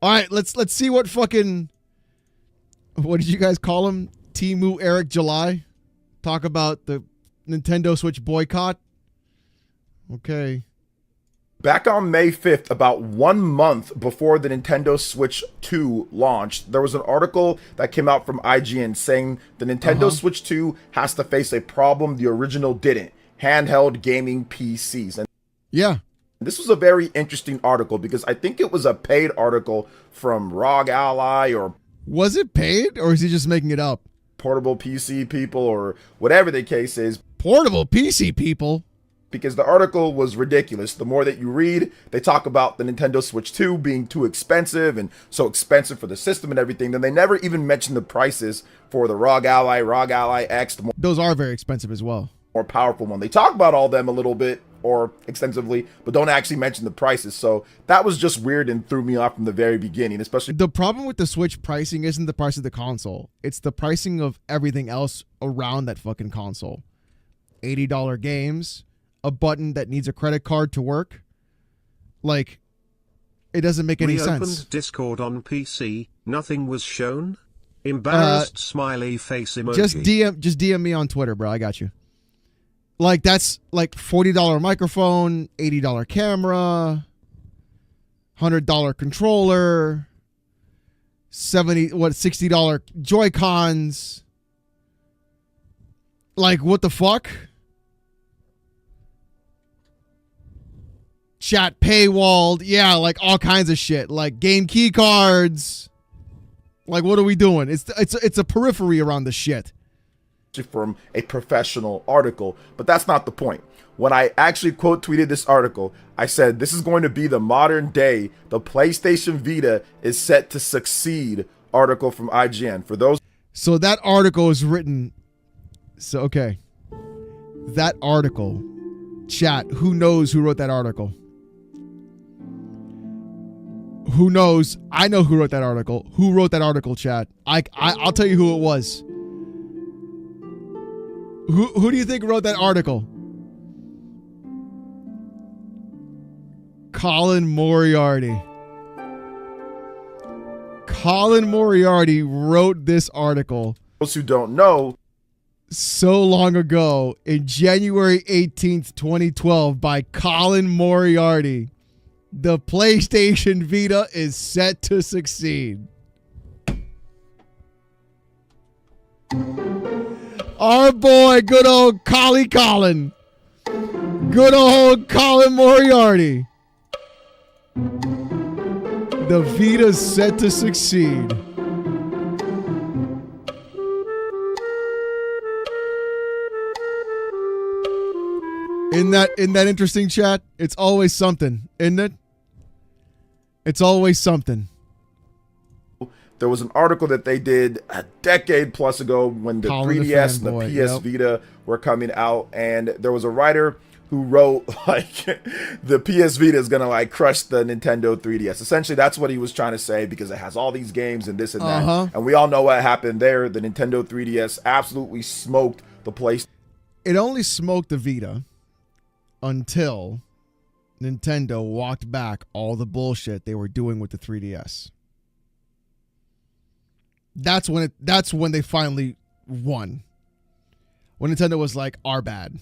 All right, let's see what fucking, what did you guys call him? Timu Eric July. Talk about the Nintendo Switch boycott. Okay. Back on May 5th, about 1 month before the Nintendo Switch 2 launched, there was an article that came out from IGN saying the Nintendo Switch 2 has to face a problem the original didn't: handheld gaming PCs. And yeah, this was a very interesting article because I think it was a paid article from ROG Ally or was it paid or is he just making it up? Portable PC People or whatever the case is. Portable PC People? Because the article was ridiculous. The more that you read, they talk about the Nintendo Switch 2 being too expensive and so expensive for the system and everything. Then they never even mention the prices for the ROG Ally X, the those are very expensive as well. more powerful one. They talk about all of them a little bit or extensively, but don't actually mention the prices. So that was just weird and threw me off from the very beginning, especially. The problem with the Switch pricing isn't the price of the console. It's the pricing of everything else around that fucking console. $80 games, a button that needs a credit card to work. Like, it doesn't make any sense. Reopened Discord on PC, nothing was shown. Embarrassed smiley face emoji. Just DM me on Twitter, bro. I got you. Like, that's like $40 microphone, $80 camera, $100 controller, $60 Joy-Cons. Like, what the fuck? Chat paywalled. Yeah, like all kinds of shit. Like game key cards. Like, what are we doing? It's a periphery around the shit. From a professional article, but that's not the point. When I actually quote tweeted this article, I said this is going to be the modern day, the PlayStation Vita is set to succeed article from IGN. For those, so that article is written. So okay, that article, chat. Who knows who wrote that article? Who knows? I know who wrote that article. Who wrote that article, chat? I'll tell you who it was. Who do you think wrote that article? Colin Moriarty. Colin Moriarty wrote this article. Those who don't know, so long ago, in January 18th, 2012, by Colin Moriarty. The PlayStation Vita is set to succeed. Our boy, good old Colin. Good old Colin Moriarty. The Vita's set to succeed. In that interesting, chat? It's always something, isn't it? It's always something. there was an article that they did a decade plus ago when the 3DS and the PS Vita were coming out, and there was a writer who wrote like the PS Vita is gonna like crush the Nintendo 3DS. Essentially, that's what he was trying to say, because it has all these games and this and that. And we all know what happened there. The Nintendo 3DS absolutely smoked the PlayStation. It only smoked the Vita until Nintendo walked back all the bullshit they were doing with the 3DS. That's when they finally won. When Nintendo was like, our bad.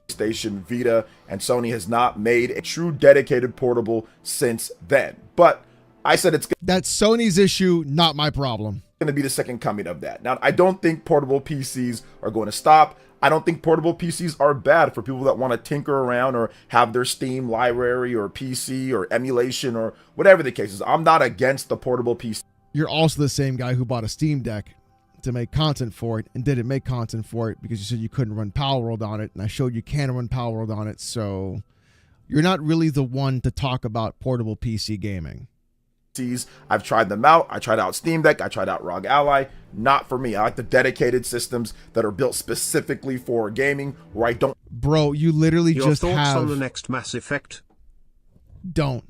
PlayStation Vita, and Sony has not made a true dedicated portable since then. But I said that's Sony's issue, not my problem. Going to be the second coming of that. Now, I don't think portable PCs are going to stop. I don't think portable PCs are bad for people that want to tinker around or have their Steam library or PC or emulation or whatever the case is. I'm not against the portable PC. You're also the same guy who bought a Steam Deck to make content for it and didn't make content for it because you said you couldn't run Palworld on it, and I showed you can run Palworld on it. So you're not really the one to talk about portable PC gaming. I've tried them out. I tried out Steam Deck. I tried out ROG Ally. Not for me. I like the dedicated systems that are built specifically for gaming, where I don't. Bro, you literally Your just thoughts have. on the next Mass Effect? Don't.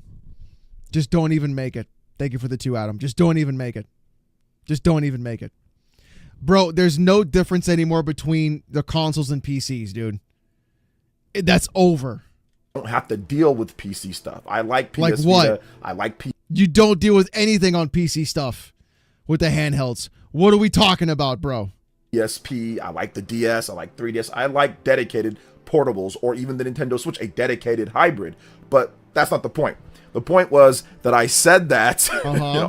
Just don't even make it. Thank you for the 2, Adam. Just don't even make it. Just don't even make it. Bro, there's no difference anymore between the consoles and PCs, dude. That's over. don't have to deal with PC stuff. I like PS like Vita. what? I like PC. You don't deal with anything on PC stuff with the handhelds. What are we talking about, bro? PSP. I like the DS. I like 3DS. I like dedicated portables, or even the Nintendo Switch, a dedicated hybrid. But that's not the point. The point was that I said that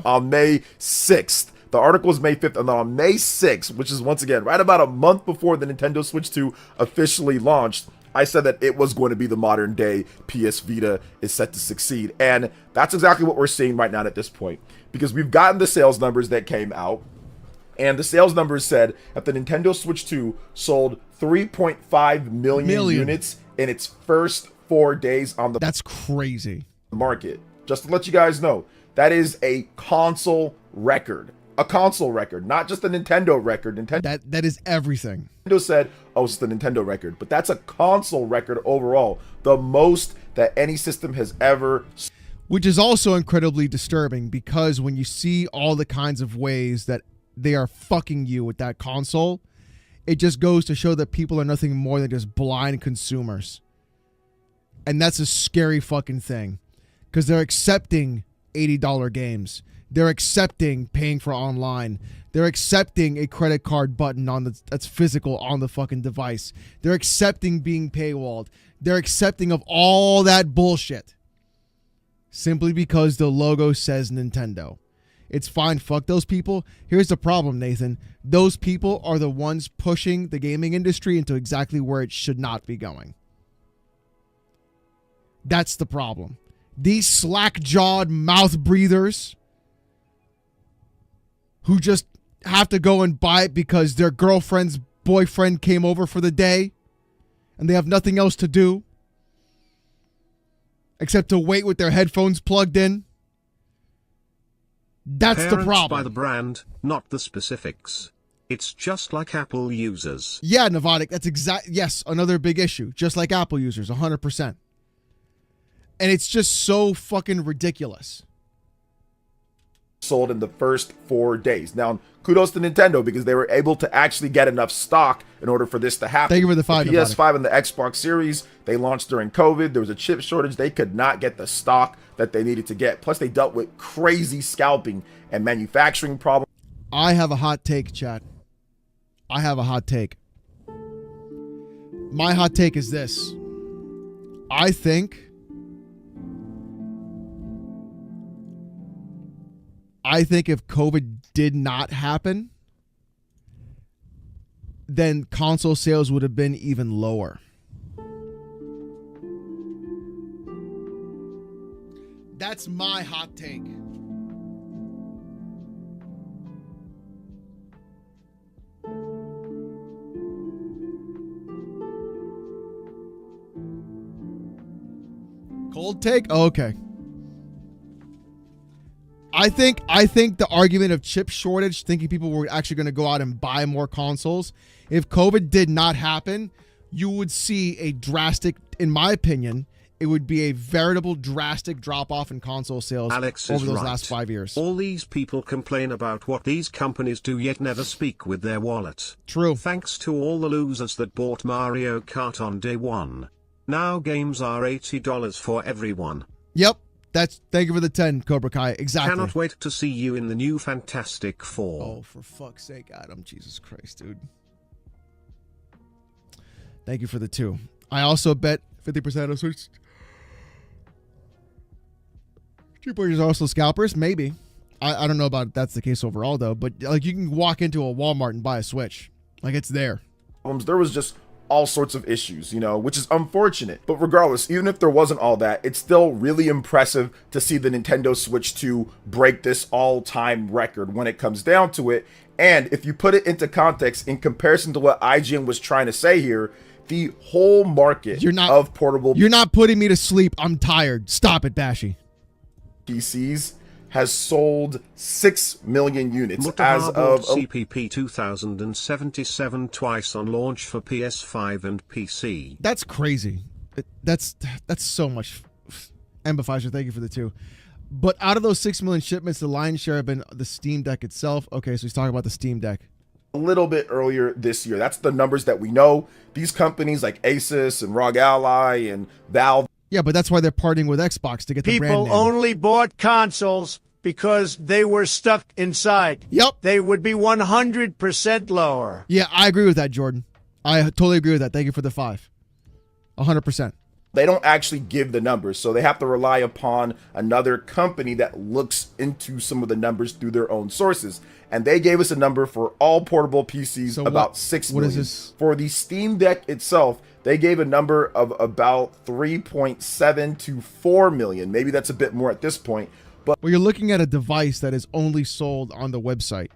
on May 6th. The article is May 5th, and then on May 6th, which is once again right about a month before the Nintendo Switch 2 officially launched, I said that it was going to be the modern day PS Vita is set to succeed. And that's exactly what we're seeing right now at this point, because we've gotten the sales numbers that came out, and the sales numbers said that the Nintendo Switch 2 sold 3.5 million units in its first 4 days on the That's crazy. market. Just to let you guys know, that is a console record. A console record, not just a Nintendo record. That is everything. Nintendo said, oh, it's the Nintendo record, but that's a console record overall, the most that any system has ever. Which is also incredibly disturbing, because when you see all the kinds of ways that they are fucking you with that console, it just goes to show that people are nothing more than just blind consumers. And that's a scary fucking thing, because they're accepting $80 games. They're accepting paying for online. They're accepting a credit card button that's physical on the fucking device. They're accepting being paywalled. They're accepting of all that bullshit simply because the logo says Nintendo. It's fine. Fuck those people. Here's the problem, Nathan. Those people are the ones pushing the gaming industry into exactly where it should not be going. That's the problem. These slack-jawed mouth breathers who just have to go and buy it because their girlfriend's boyfriend came over for the day and they have nothing else to do except to wait with their headphones plugged in. That's Parents the problem. By the brand, not the specifics. It's just like Apple users. Yeah, Novotic, that's yes, another big issue. Just like Apple users, 100%. And it's just so fucking ridiculous. Sold in the first 4 days. Now, kudos to Nintendo, because they were able to actually get enough stock in order for this to happen. Thank you for the five. The PS5 and the Xbox Series, they launched during COVID. There was a chip shortage. They could not get the stock that they needed to get. Plus, they dealt with crazy scalping and manufacturing problems. I have a hot take, chat. I have a hot take. My hot take is this. I think if COVID did not happen, then console sales would have been even lower. That's my hot take. Cold take? Oh, okay. I think the argument of chip shortage, thinking people were actually going to go out and buy more consoles, if COVID did not happen, you would see a drastic, in my opinion, it would be a veritable drastic drop-off in console sales Alex over is those right. last 5 years. All these people complain about what these companies do, yet never speak with their wallet. True. Thanks to all the losers that bought Mario Kart on day one. Now games are $80 for everyone. Yep. Thank you for the 10, Cobra Kai. Exactly. Cannot wait to see you in the new Fantastic Four. Oh, for fuck's sake, Adam. Jesus Christ, dude. Thank you for the 2. I also bet 50% of Switch. Street Boys are also scalpers. Maybe. I don't know about if that's the case overall, though. But like, you can walk into a Walmart and buy a Switch. Like, it's there. There was just all sorts of issues, which is unfortunate. But regardless, even if there wasn't all that, it's still really impressive to see the Nintendo Switch 2 break this all-time record when it comes down to it. And if you put it into context, in comparison to what IGN was trying to say here, the whole market of portable... You're not putting me to sleep. I'm tired. Stop it, Bashy. PCs has sold 6 million units as of CPP 2077 twice on launch for PS5 and PC. That's crazy. That's so much. Empathizer, thank you for the 2. But out of those 6 million shipments, the lion's share have been the Steam Deck itself. Okay, so he's talking about the Steam Deck. A little bit earlier this year. That's the numbers that we know. These companies like Asus and ROG Ally and Valve, Yeah, but that's why they're partying with Xbox to get the brand name. People only bought consoles because they were stuck inside. Yep. They would be 100% lower. Yeah, I agree with that, Jordan. I totally agree with that. Thank you for the 5. 100%. They don't actually give the numbers, so they have to rely upon another company that looks into some of the numbers through their own sources. And they gave us a number for all portable PCs, So about 6 million. What is this? For the Steam Deck itself, they gave a number of about 3.7 to 4 million. Maybe that's a bit more at this point. But Well, you're looking at a device that is only sold on the website.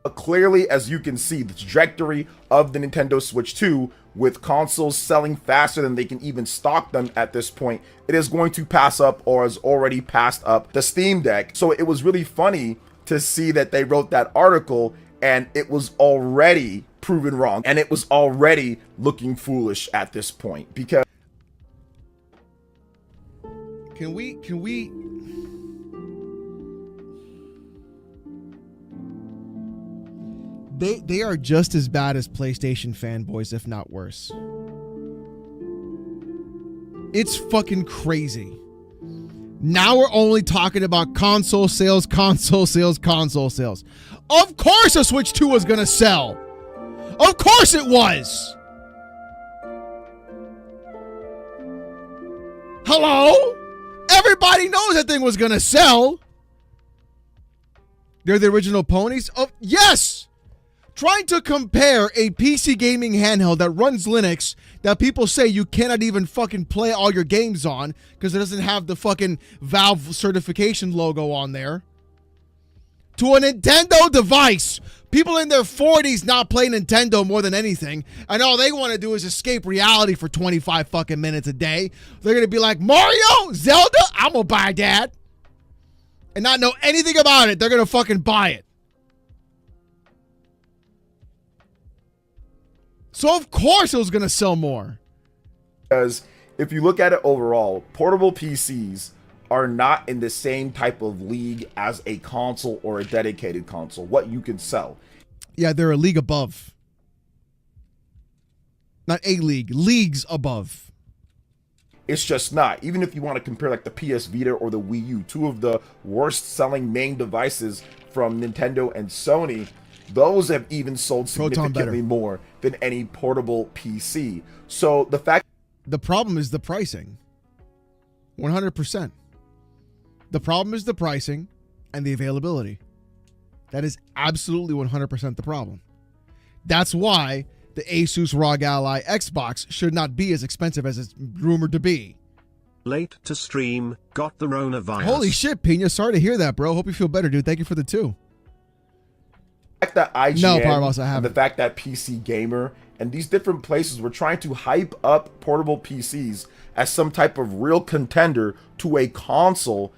clearly, as you can see, the trajectory of the Nintendo Switch 2, with consoles selling faster than they can even stock them at this point, it is going to pass up, or has already passed up, the Steam Deck. So it was really funny to see that they wrote that article and it was already proven wrong, and it was already looking foolish at this point. Because Can we They are just as bad as PlayStation fanboys, if not worse. It's fucking crazy. Now we're only talking about console sales, console sales, console sales. Of course a Switch 2 was gonna sell. Of course it was. Hello? Everybody knows that thing was gonna sell. They're the original ponies? Oh, yes! Trying to compare a PC gaming handheld that runs Linux that people say you cannot even fucking play all your games on because it doesn't have the fucking Valve certification logo on there, to a Nintendo device. People in their 40s not play Nintendo more than anything, and all they want to do is escape reality for 25 fucking minutes a day. They're going to be like, Mario? Zelda? I'm going to buy that. And not know anything about it. They're going to fucking buy it. So of course it was going to sell more. Because if you look at it overall, portable PCs are not in the same type of league as a console or a dedicated console, what you can sell. Yeah, they're a league above. Not a league, leagues above. It's just not. Even if you want to compare like the PS Vita or the Wii U, two of the worst selling main devices from Nintendo and Sony, those have even sold significantly more than any portable PC. So the problem is the pricing. 100%. The problem is the pricing and the availability. That is absolutely 100% the problem. That's why the Asus ROG Ally Xbox should not be as expensive as it's rumored to be. Late to stream, got the coronavirus. Holy shit, Pina. Sorry to hear that, bro. Hope you feel better, dude. Thank you for the 2. The fact that IGN and the fact that PC Gamer and these different places were trying to hype up portable PCs as some type of real contender to a console.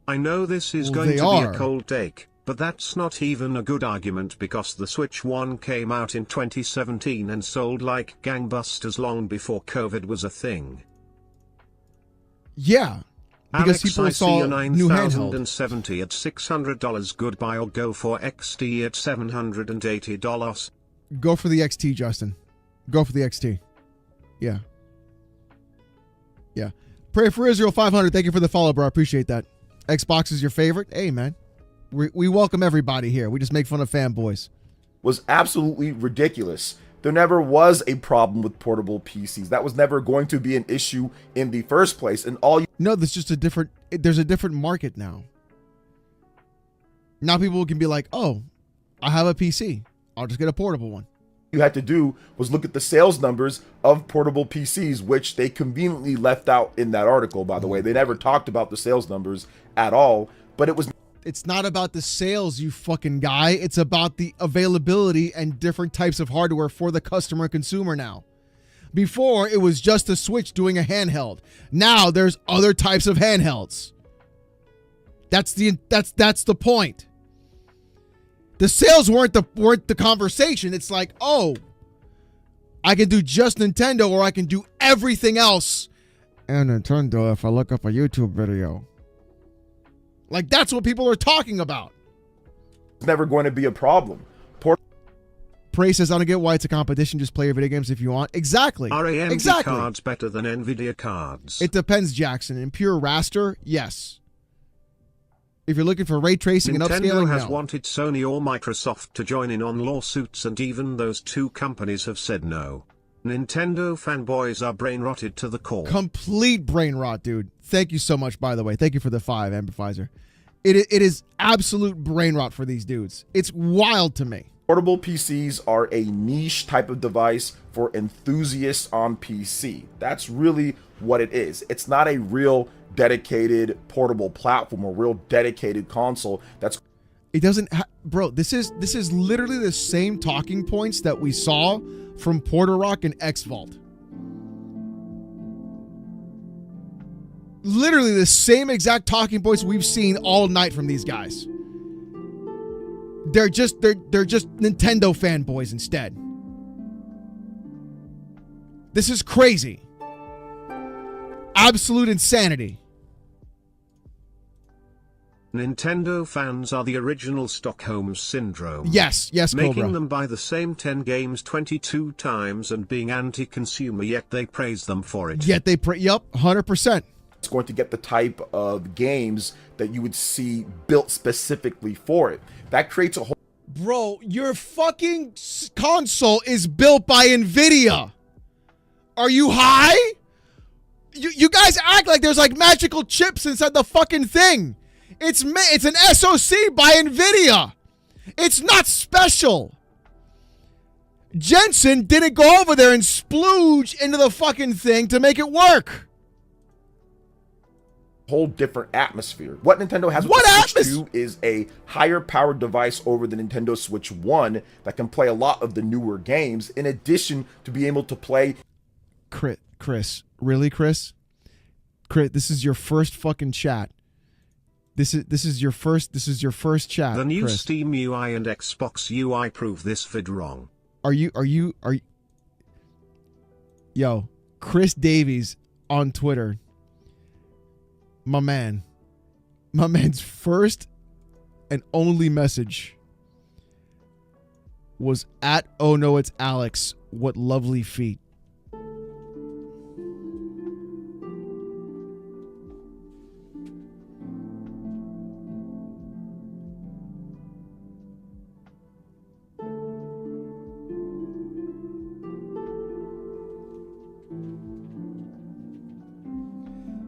I know this is going to be a cold take, but that's not even a good argument because the Switch 1 came out in 2017 and sold like gangbusters long before COVID was a thing. Yeah. Because Alex, people I saw see a new handheld. 9070 at $600. Goodbye, or go for XT at $780. Go for the XT, Justin. Go for the XT. Yeah. Yeah. Pray for Israel 500. Thank you for the follow, bro. I appreciate that. Xbox is your favorite? Hey, man. We welcome everybody here. We just make fun of fanboys. Was absolutely ridiculous. There never was a problem with portable PCs. That was never going to be an issue in the first place. And No, there's just there's a different market now. Now people can be like, oh, I have a PC. I'll just get a portable one. You had to do was look at the sales numbers of portable PCs, which they conveniently left out in that article, by the way. They never talked about the sales numbers at all, but it's not about the sales, you fucking guy. It's about the availability and different types of hardware for the customer and consumer now. Before, it was just a Switch doing a handheld. Now there's other types of handhelds. That's the point. The sales weren't the conversation. It's like, oh, I can do just Nintendo or I can do everything else. And Nintendo, if I look up a YouTube video. Like, that's what people are talking about. It's never going to be a problem. Prey says, I don't get why it's a competition. Just play your video games if you want. Exactly. Are AMD exactly. cards better than NVIDIA cards? It depends, Jackson. In pure raster, yes. If you're looking for ray tracing and upscaling, Nintendo has no. wanted Sony or Microsoft to join in on lawsuits, and even those two companies have said no. Nintendo fanboys are brain rotted to the core. Complete brain rot, dude. Thank you so much, by the way. Thank you for the 5, Amber Pfizer. It is absolute brain rot for these dudes. It's wild to me. Portable PCs are a niche type of device for enthusiasts on PC. That's really what it is. It's not a real dedicated portable platform or real dedicated console. That's it doesn't bro, this is literally the same talking points that we saw from Porter Rock and X-Vault. Literally the same exact talking points we've seen all night from these guys. They're just Nintendo fanboys instead. This is crazy. Absolute insanity. Nintendo fans are the original Stockholm Syndrome. Yes, Making Cobra. them buy the same 10 games 22 times and being anti-consumer, yet they praise them for it. Yet they yup, 100%. It's going to get the type of games that you would see built specifically for it. That creates a whole... Bro, your fucking console is built by NVIDIA. Are you high? You guys act like there's like magical chips inside the fucking thing. It's an SoC by NVIDIA. It's not special. Jensen didn't go over there and splooge into the fucking thing to make it work. Whole different atmosphere. What Nintendo has with the Switch 2 is a higher powered device over the Nintendo Switch 1 that can play a lot of the newer games, in addition to be able to play... Chris, really, Chris? Chris, this is your first fucking chat. This is your first chat. The new Chris. Steam UI and Xbox UI prove this vid wrong. Are you Yo, Chris Davies on Twitter. My man's first and only message was at OhNoItsAlexx. What lovely feet.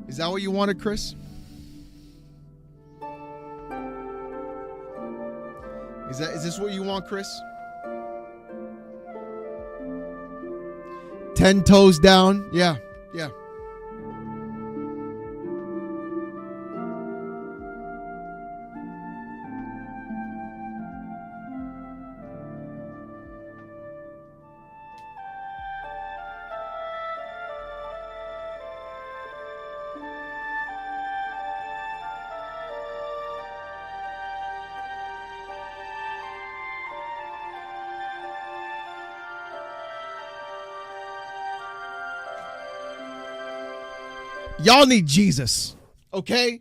Is that what you wanted, Chris? Is this what you want, Chris? 10 toes down. Yeah. Y'all need Jesus, okay?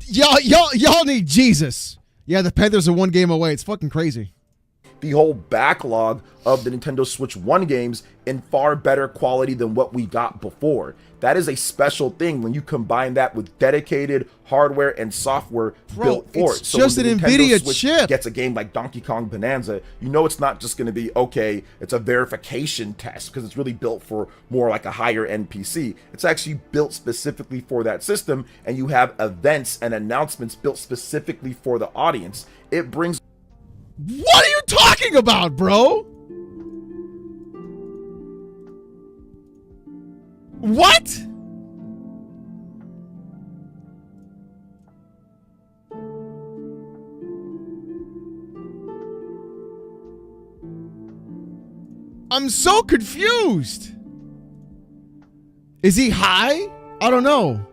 Y'all need Jesus. Yeah, the Panthers are 1 game away. It's fucking crazy. The whole backlog of the Nintendo Switch 1 games in far better quality than what we got before. That is a special thing when you combine that with dedicated hardware and software built for it. So just an NVIDIA chip gets a game like Donkey Kong Bonanza, you know it's not just going to be, okay, it's a verification test because it's really built for more like a higher end PC. It's actually built specifically for that system, and you have events and announcements built specifically for the audience. It brings... What are you talking about, bro? What? I'm so confused. Is he high? I don't know.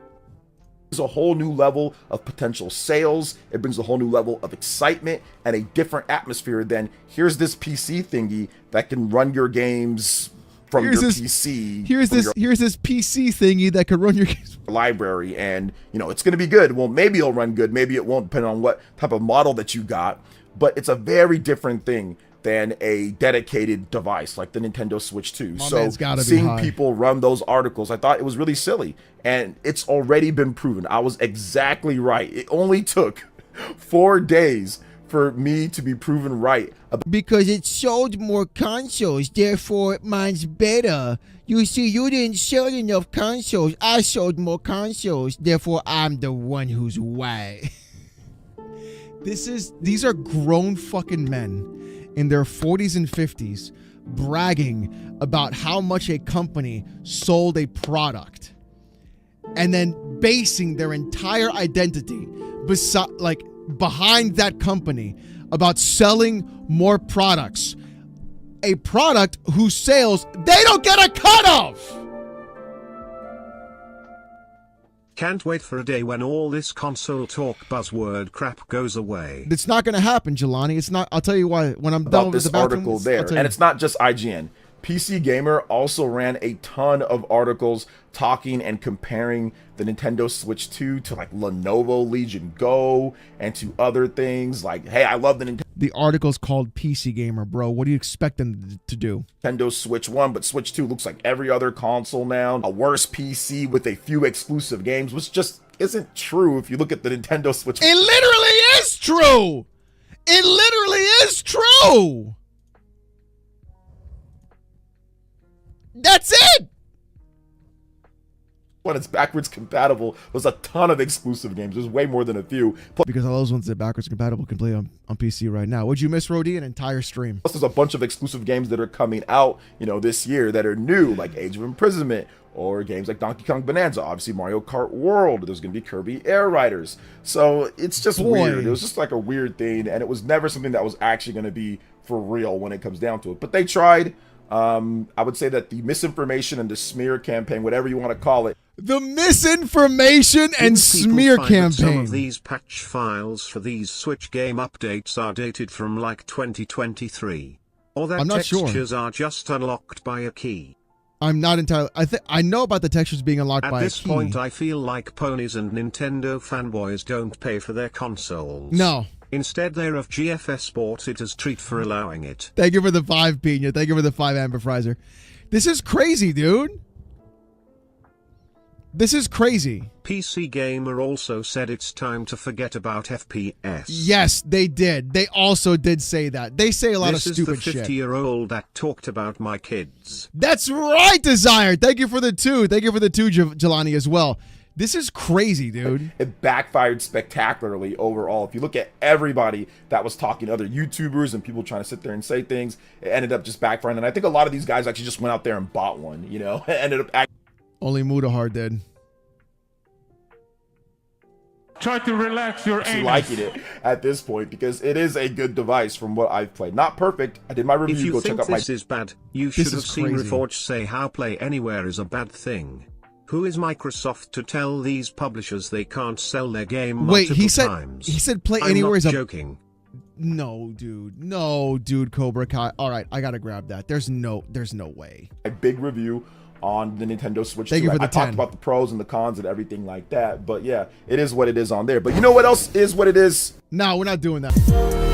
A whole new level of potential sales. It brings a whole new level of excitement and a different atmosphere than here's this PC thingy that can run your games from your PC. Here's this PC thingy that can run your games library, and you know it's going to be good. Well, maybe it'll run good, maybe it won't, depending on what type of model that you got. But it's a very different thing than a dedicated device like the Nintendo Switch 2. So gotta seeing people run those articles, I thought it was really silly. And it's already been proven. I was exactly right. It only took 4 days for me to be proven right. Because it sold more consoles, therefore mine's better. You see, you didn't sell enough consoles. I sold more consoles, therefore I'm the one who's right. These are grown fucking men in their 40s and 50s bragging about how much a company sold a product and then basing their entire identity behind that company about selling more products. A product whose sales they don't get a cut of. Can't wait for a day when all this console talk buzzword crap goes away. It's not going to happen, Jelani. It's not. I'll tell you why. When I'm done with this the article there, and it's not just IGN. PC Gamer also ran a ton of articles talking and comparing the Nintendo Switch 2 to like Lenovo Legion Go and to other things like, hey, I love the Nintendo. The article's called PC Gamer, bro. What do you expect them to do? Nintendo Switch 1, but Switch 2 looks like every other console now. A worse PC with a few exclusive games, which just isn't true if you look at the Nintendo Switch. It literally is true. It literally is true. That's it. When it's backwards compatible, there's a ton of exclusive games. There's way more than a few. Because all those ones that backwards compatible can play on PC right now. Would you miss, Rody? An entire stream. Plus, there's a bunch of exclusive games that are coming out, this year that are new, like Age of Imprisonment, or games like Donkey Kong Bonanza. Obviously, Mario Kart World. There's going to be Kirby Air Riders. So it's just weird. It was just like a weird thing, and it was never something that was actually going to be for real when it comes down to it. But they tried. I would say that the misinformation and the smear campaign, whatever you want to call it. The misinformation and smear campaign. Some of these patch files for these Switch game updates are dated from like 2023. Or that textures are just unlocked by a key. I'm not entirely... I know about the textures being unlocked by a key. At this point, I feel like ponies and Nintendo fanboys don't pay for their consoles. No. Instead, they're of GFS bought it as treat for allowing it. Thank you for the 5, Pina. Thank you for the 5, Amber Fraser. This is crazy, dude. This is crazy. PC Gamer also said it's time to forget about FPS. Yes, they did. They also did say that. They say a lot of stupid shit. This is the 50-year-old that talked about my kids. That's right, Desire. Thank you for the 2. Thank you for the 2, Jelani, as well. This is crazy, dude. It backfired spectacularly overall. If you look at everybody that was talking, other YouTubers and people trying to sit there and say things, it ended up just backfiring. And I think a lot of these guys actually just went out there and bought one, ended up only Mudahar did. Try to relax your anus. Liking it at this point because it is a good device from what I've played. Not perfect. I did my review. If you Go think check out this is bad, you should have seen Reforge say how Play Anywhere is a bad thing. Who is Microsoft to tell these publishers they can't sell their game multiple times? He said Play Anywhere is a... joking. No, dude, Cobra Kai. All right, I gotta grab that. There's no way. A big review on the Nintendo Switch 2. Thank you for the 10. talked about the pros and the cons and everything like that. But yeah, it is what it is on there. But you know what else is what it is? No, we're not doing that.